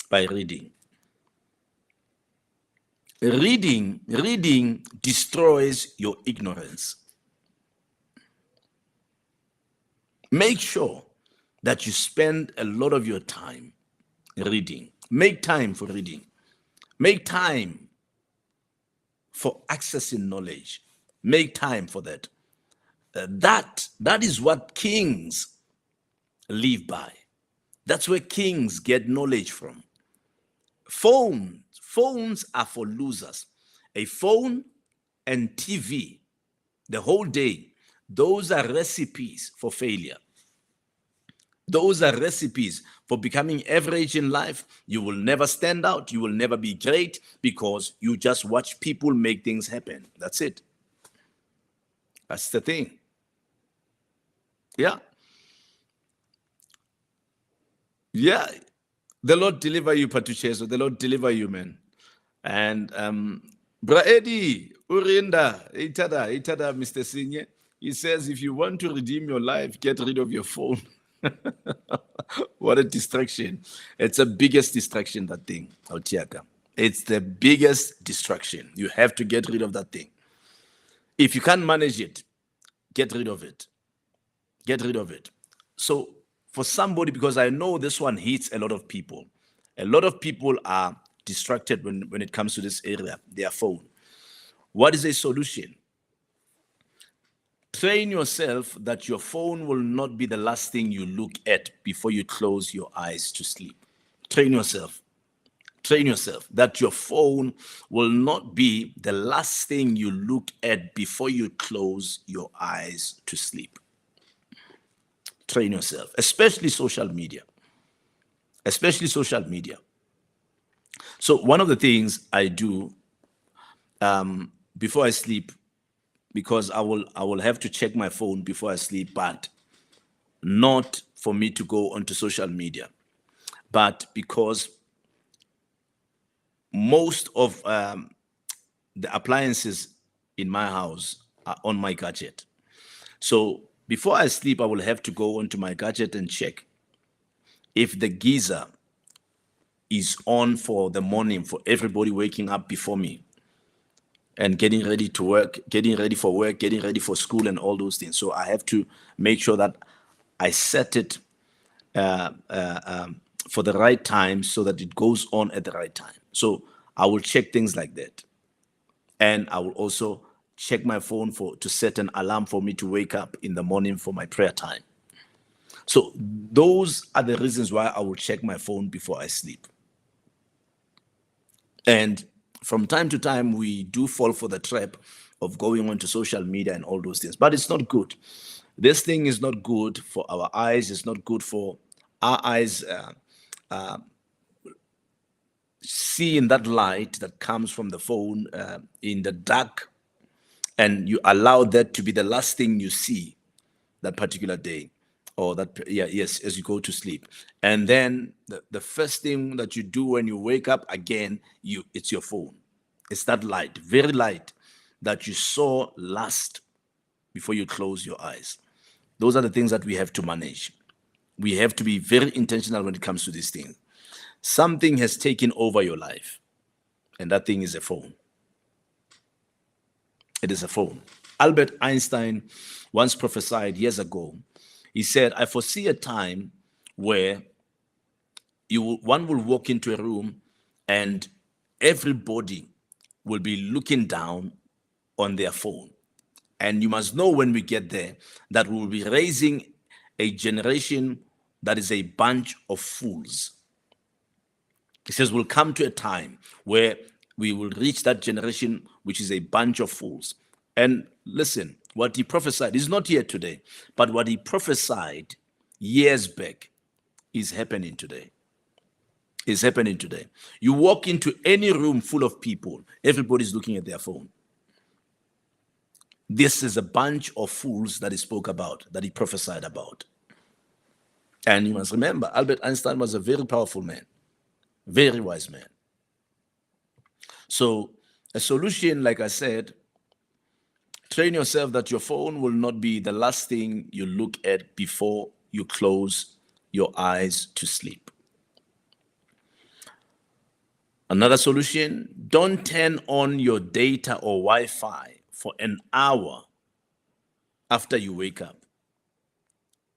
by reading. Reading destroys your ignorance. Make sure that you spend a lot of your time reading. Make time for reading. Make time for accessing knowledge. Make time for that. That is what kings live by. That's where kings get knowledge from. Phones are for losers. A phone and TV the whole day, those are recipes for failure. Those are recipes for becoming average in life. You will never stand out. You will never be great because you just watch people make things happen. That's it. That's the thing. Yeah. Yeah. The Lord deliver you, Patucheso. The Lord deliver you, man. And Bra Eddie, Urinda, Itada, Mr. Sinye, he says, if you want to redeem your life, get rid of your phone. What a distraction. It's the biggest distraction, that thing, Autiaka. It's the biggest distraction. You have to get rid of that thing. If you can't manage it, get rid of it. Get rid of it. So for somebody, because I know this one hits a lot of people. A lot of people are distracted when it comes to this area, their phone. What is a solution? Train yourself that your phone will not be the last thing you look at before you close your eyes to sleep. Train yourself. Train yourself that your phone will not be the last thing you look at before you close your eyes to sleep. Train yourself, especially social media. Especially social media. So one of the things I do before I sleep, because I will have to check my phone before I sleep, but not for me to go onto social media, but because most of the appliances in my house are on my gadget. So before I sleep, I will have to go onto my gadget and check if the geyser is on for the morning, for everybody waking up before me and getting ready to work, getting ready for work, getting ready for school and all those things. So I have to make sure that I set it for the right time so that it goes on at the right time. So I will check things like that. And I will also check my phone to set an alarm for me to wake up in the morning for my prayer time. So those are the reasons why I will check my phone before I sleep. And from time to time, we do fall for the trap of going onto social media and all those things, but it's not good. This thing is not good for our eyes. It's not good for our eyes seeing that light that comes from the phone in the dark, and you allow that to be the last thing you see that particular day, or as you go to sleep. And then the first thing that you do when you wake up again, it's your phone. It's that light, very light, that you saw last before you close your eyes. Those are the things that we have to manage. We have to be very intentional when it comes to these things. Something has taken over your life, and that thing is a phone. It is a phone. Albert Einstein once prophesied years ago. He said, I foresee a time where one will walk into a room and everybody will be looking down on their phone. And you must know when we get there that we will be raising a generation that is a bunch of fools. He says we'll come to a time where we will reach that generation, which is a bunch of fools. And listen, what he prophesied is not here today, but what he prophesied years back is happening today. Is happening today. You walk into any room full of people, everybody's looking at their phone. This is a bunch of fools that he spoke about, that he prophesied about. And you must remember, Albert Einstein was a very powerful man, very wise man. So a solution, like I said, train yourself that your phone will not be the last thing you look at before you close your eyes to sleep. Another solution, don't turn on your data or Wi-Fi for an hour after you wake up.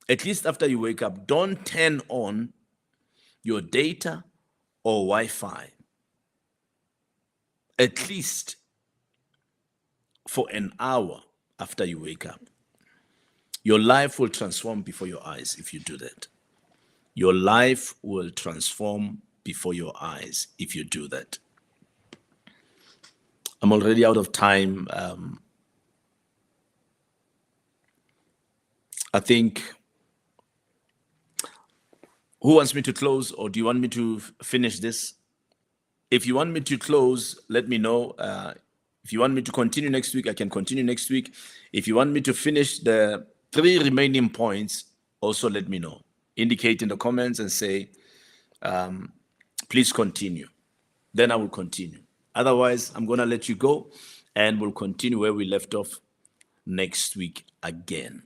At least after you wake up, don't turn on your data or Wi-Fi. At least for an hour after you wake up. Your life will transform before your eyes if you do that. Your life will transform before your eyes if you do that. I'm already out of time. I think, who wants me to close, or do you want me to finish this? If you want me to close, let me know. If you want me to continue next week, I can continue next week. If you want me to finish the 3 remaining points, also let me know. Indicate in the comments and say, please continue. Then I will continue. Otherwise, I'm going to let you go and we'll continue where we left off next week again.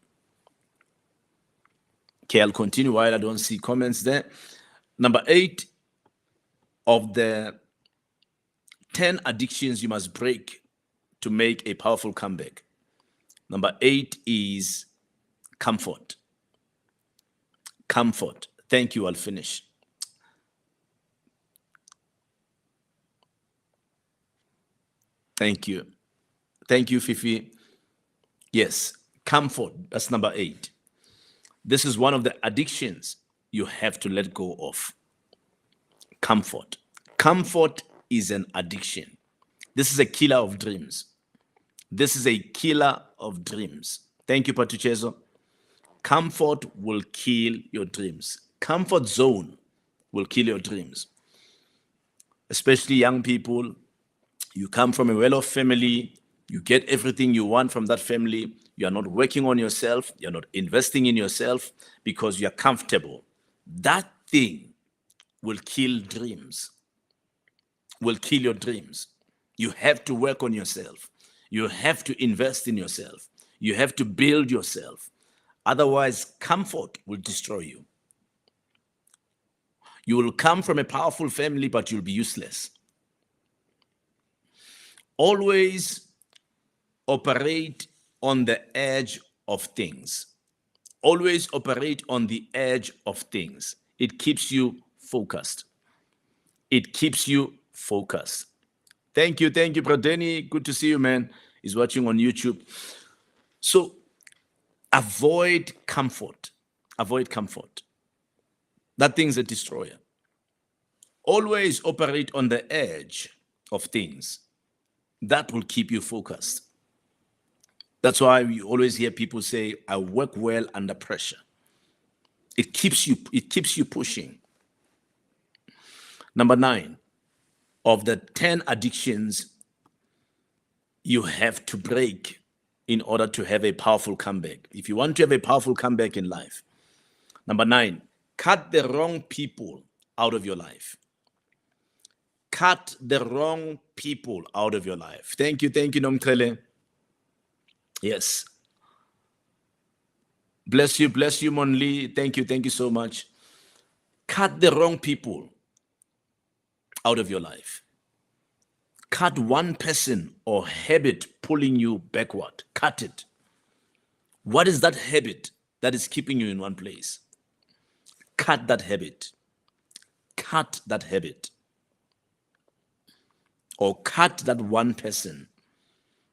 Okay, I'll continue while I don't see comments there. Number 8 of the 10 addictions you must break to make a powerful comeback. Number 8 is comfort. Comfort. Thank you. I'll finish. Thank you. Thank you, Fifi. Yes, comfort. That's number 8. This is one of the addictions you have to let go of. Comfort. Comfort is an addiction. This is a killer of dreams. This is a killer of dreams. Thank you, Patuchezo. Comfort will kill your dreams. Comfort zone will kill your dreams. Especially young people, you come from a well-off family, you get everything you want from that family, You are not working on yourself. You're not investing in yourself because you're comfortable. That thing will kill dreams, will kill your dreams. You have to work on yourself. You have to invest in yourself. You have to build yourself. Otherwise, comfort will destroy you. You will come from a powerful family, but you'll be useless. Always operate on the edge of things. Always operate on the edge of things. It keeps you focused. It keeps you focused. Thank you, Pradeni. Good to see you, man. He's watching on YouTube. So avoid comfort. Avoid comfort. That thing's a destroyer. Always operate on the edge of things. That will keep you focused. That's why you always hear people say, I work well under pressure. It keeps you pushing. Number 9, of the 10 addictions you have to break in order to have a powerful comeback. If you want to have a powerful comeback in life. Number 9, cut the wrong people out of your life. Cut the wrong people out of your life. Thank you, Nomkrele. Yes. Bless you, Monli. Thank you so much. Cut the wrong people out of your life. Cut one person or habit pulling you backward. Cut it. What is that habit that is keeping you in one place? Cut that habit. Cut that habit. Or cut that one person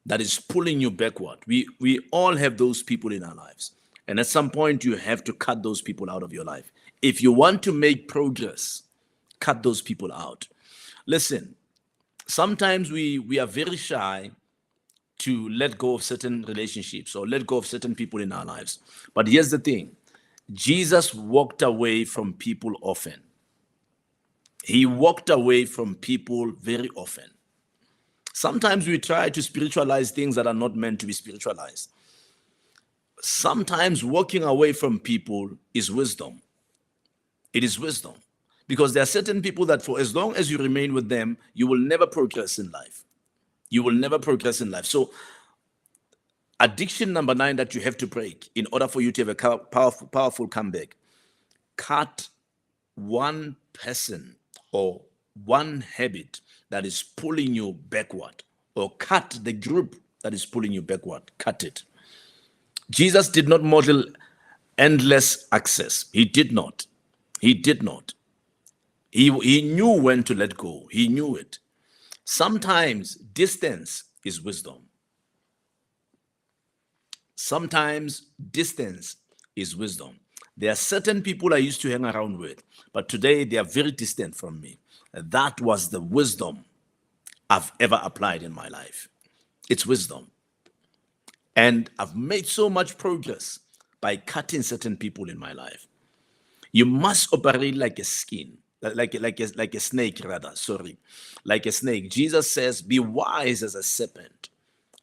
that is pulling you backward. We all have those people in our lives. And at some point, you have to cut those people out of your life. If you want to make progress, cut those people out. Listen, sometimes we are very shy to let go of certain relationships or let go of certain people in our lives. But here's the thing. Jesus walked away from people often. He walked away from people very often. Sometimes we try to spiritualize things that are not meant to be spiritualized. Sometimes walking away from people is wisdom. It is wisdom. Because there are certain people that for as long as you remain with them, you will never progress in life. You will never progress in life. So addiction number 9 that you have to break in order for you to have a powerful comeback. Cut one person or one habit that is pulling you backward, or cut the group that is pulling you backward. Cut it. Jesus did not model endless access. He did not. He did not. He knew when to let go. He knew it. Sometimes distance is wisdom. Sometimes distance is wisdom. There are certain people I used to hang around with, but today they are very distant from me. That was the wisdom I've ever applied in my life. It's wisdom. And I've made so much progress by cutting certain people in my life. You must operate like a skin, like a snake rather, like a snake. Jesus says, be wise as a serpent.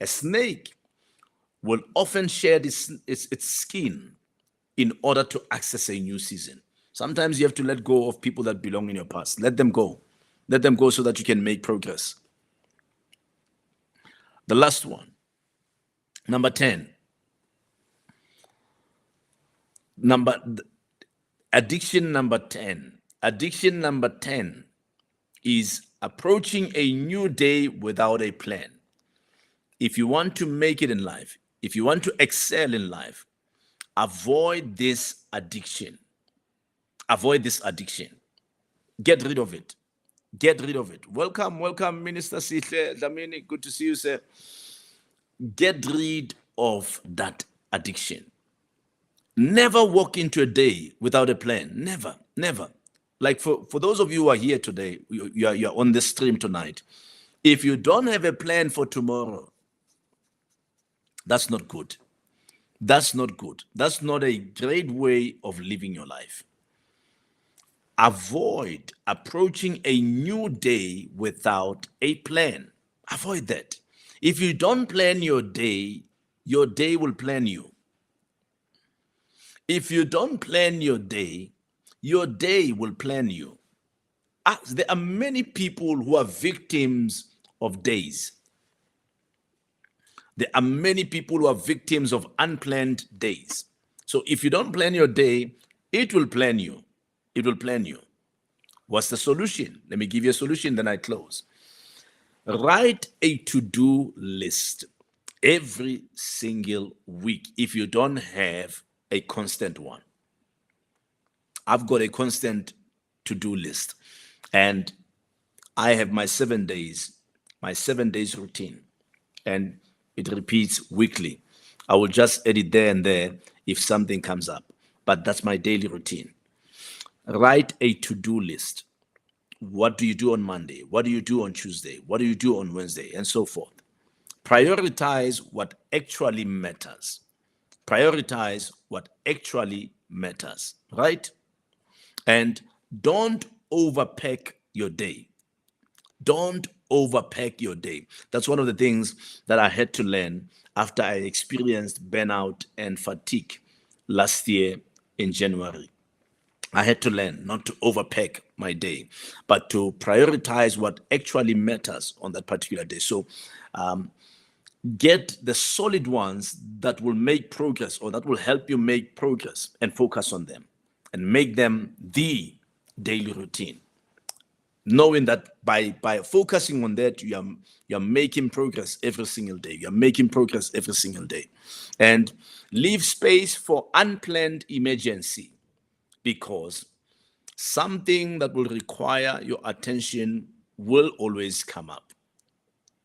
A snake will often shed its skin in order to access a new season. Sometimes you have to let go of people that belong in your past. Let them go. Let them go so that you can make progress. The last one, number 10. Addiction number 10. Addiction number 10 is approaching a new day without a plan. If you want to make it in life, if you want to excel in life, avoid this addiction. Avoid this addiction. Get rid of it. Get rid of it. Welcome, Minister Sihle Dlamini. Good to see you, sir. Get rid of that addiction. Never walk into a day without a plan. Never, never. Like for those of you who are here today, you're on this stream tonight. If you don't have a plan for tomorrow, that's not good. That's not good. That's not a great way of living your life. Avoid approaching a new day without a plan. Avoid that. If you don't plan your day, your day will plan you. If you don't plan your day will plan you. There are many people who are victims of days. There are many people who are victims of unplanned days. So if you don't plan your day, it will plan you. It will plan you. What's the solution? Let me give you a solution, then I close. Write a to-do list every single week if you don't have a constant one. I've got a constant to-do list, and I have my 7 days routine, and it repeats weekly. I will just edit there and there if something comes up, but that's my daily routine. Write a to-do list. What do you do on Monday? What do you do on Tuesday? What do you do on Wednesday? And so forth. Prioritize what actually matters. Prioritize what actually matters, right? And don't overpack your day. Don't overpack your day. That's one of the things that I had to learn after I experienced burnout and fatigue last year in January. I had to learn not to overpack my day, but to prioritize what actually matters on that particular day. So get the solid ones that will make progress, or that will help you make progress, and focus on them and make them the daily routine. Knowing that by focusing on that, you're making progress every single day. You're making progress every single day. And leave space for unplanned emergency, because something that will require your attention will always come up.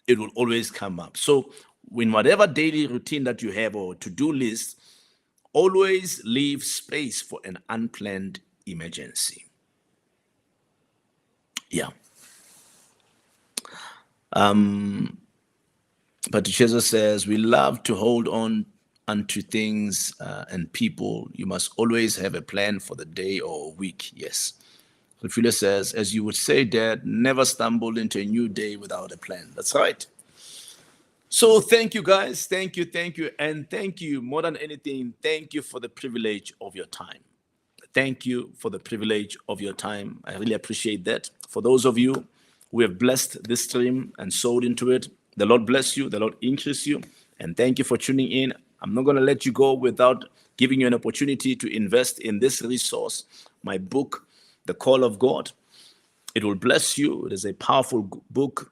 It will always come up. So in whatever daily routine that you have or to-do list, always leave space for an unplanned emergency. Yeah. But Jesus says, we love to hold on unto things and people. You must always have a plan for the day or week. Yes. Rufila says, as you would say, Dad, never stumble into a new day without a plan. That's right. So thank you, guys. Thank you. And thank you more than anything. Thank you for the privilege of your time. Thank you for the privilege of your time. I really appreciate that. For those of you who have blessed this stream and sowed into it, the Lord bless you. The Lord increase you. And thank you for tuning in. I'm not going to let you go without giving you an opportunity to invest in this resource, my book, The Call of God. It will bless you. It is a powerful book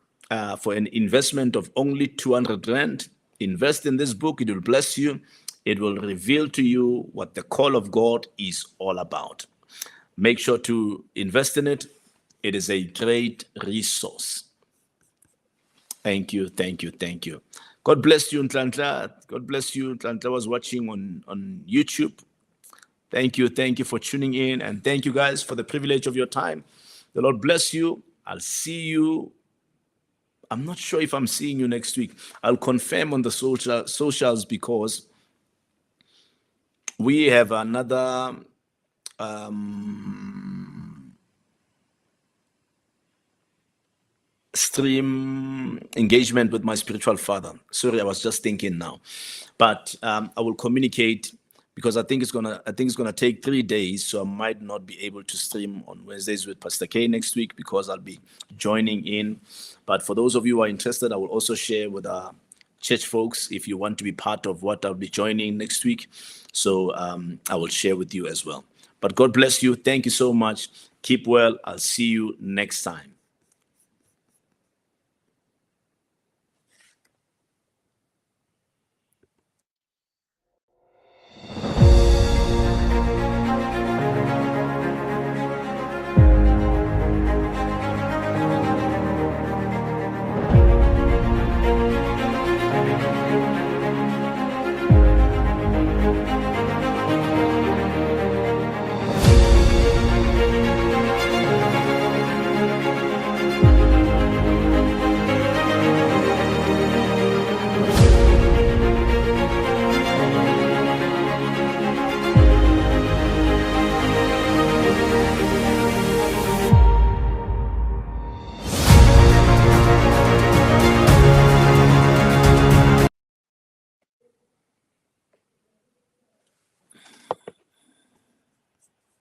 for an investment of only 200 Rand. Invest in this book. It will bless you. It will reveal to you what the call of God is all about. Make sure to invest in it. It is a great resource. Thank you. God bless you, Ntlantla. God bless you. Ntlantla was watching on YouTube. Thank you for tuning in. And thank you guys for the privilege of your time. The Lord bless you. I'll see you. I'm not sure if I'm seeing you next week. I'll confirm on the socials, because we have another stream engagement with my spiritual father. Sorry, I was just thinking now, but I will communicate, because I think it's gonna take 3 days, so I might not be able to stream on Wednesdays with Pastor K next week, because I'll be joining in. But for those of you who are interested, I will also share with our church folks if you want to be part of what I'll be joining next week. So I will share with you as well. But God bless you. Thank you so much. Keep well. I'll see you next time.